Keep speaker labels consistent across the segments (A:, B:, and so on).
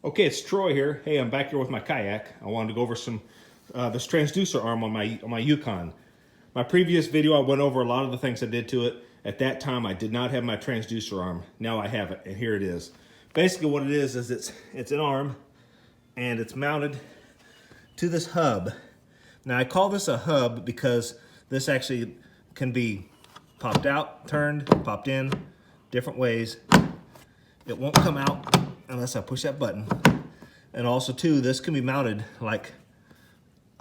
A: Okay, it's Troy here. Hey, I'm back here with my kayak. I wanted to go over some this transducer arm on my Yukon. My previous video, I went over a lot of the things I did to it. At that time, I did not have my transducer arm. Now I have it, and here it is. Basically, what it is it's an arm, and it's mounted to this hub. Now I call this a hub because this actually can be popped out, turned, popped in, different ways. It won't come out unless I push that button. And also too, this can be mounted like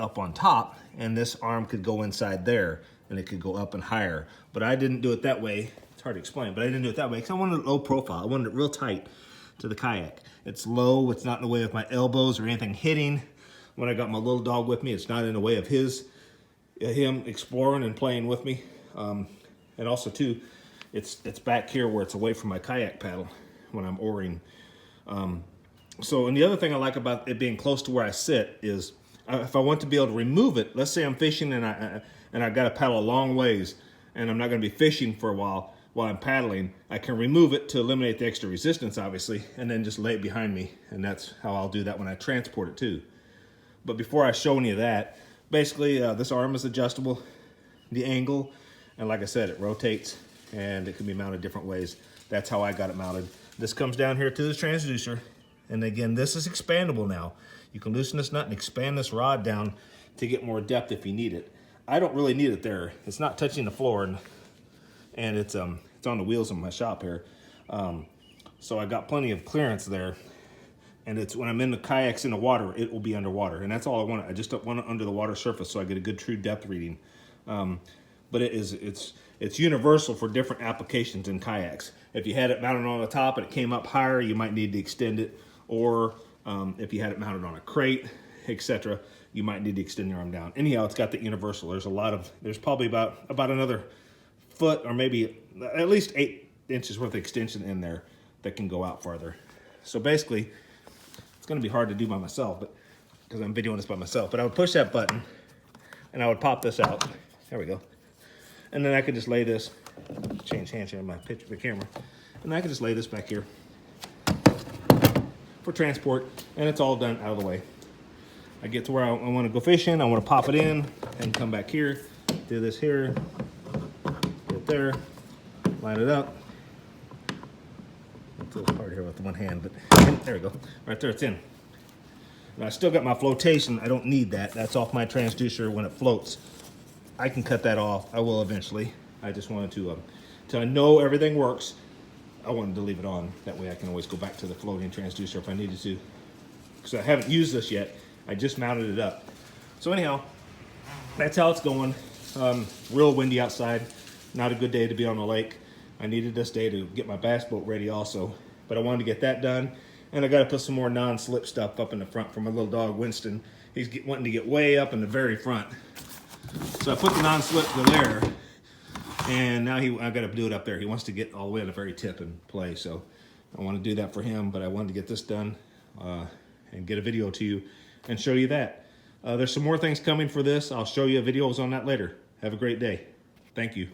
A: up on top, and this arm could go inside there and it could go up and higher. But I didn't do it that way. It's hard to explain, but I didn't do it that way because I wanted it low profile. I wanted it real tight to the kayak. It's low, it's not in the way of my elbows or anything hitting. When I got my little dog with me, it's not in the way of him exploring and playing with me. And also too, it's back here where it's away from my kayak paddle when I'm oaring. And the other thing I like about it being close to where I sit is if I want to be able to remove it, let's say I'm fishing and I got to paddle a long ways and I'm not going to be fishing for a while I'm paddling, I can remove it to eliminate the extra resistance, obviously, and then just lay it behind me. And that's how I'll do that when I transport it too. But before I show any of that, basically this arm is adjustable, the angle, and like I said, it rotates and it can be mounted different ways. That's how I got it mounted. This comes down here to the transducer. And again, this is expandable now. You can loosen this nut and expand this rod down to get more depth if you need it. I don't really need it there. It's not touching the floor, and it's on the wheels of my shop here. So I got plenty of clearance there. And it's when I'm in the kayaks in the water, it will be underwater. And that's all I want. I just don't want it under the water surface so I get a good true depth reading. But it's universal for different applications in kayaks. If you had it mounted on the top and it came up higher, you might need to extend it. Or if you had it mounted on a crate, etc., you might need to extend your arm down. Anyhow, it's got the universal. There's probably about another foot or maybe at least 8 inches worth of extension in there that can go out farther. So basically, it's going to be hard to do by myself, but because I'm videoing this by myself. But I would push that button and I would pop this out. There we go. And then I could just lay this, change hands here in my picture, the camera, and I could just lay this back here for transport, and it's all done out of the way. I get to where I want to go fishing, I want to pop it in and come back here, do this here, get it there, line it up. It's a little hard here with one hand, but there we go. Right there, it's in. Now I still got my flotation. I don't need that. That's off my transducer when it floats. I can cut that off. I will eventually. I just wanted to, till I know everything works, I wanted to leave it on. That way I can always go back to the floating transducer if I needed to. Because I haven't used this yet. I just mounted it up. So anyhow, that's how it's going. Real windy outside. Not a good day to be on the lake. I needed this day to get my bass boat ready also. But I wanted to get that done. And I got to put some more non-slip stuff up in the front for my little dog, Winston. He's wanting to get way up in the very front. So I put the non-slip to there, and now I got to do it up there. He wants to get all the way to the very tip and play, so I want to do that for him, but I wanted to get this done and get a video to you and show you that. There's some more things coming for this. I'll show you videos on that later. Have a great day. Thank you.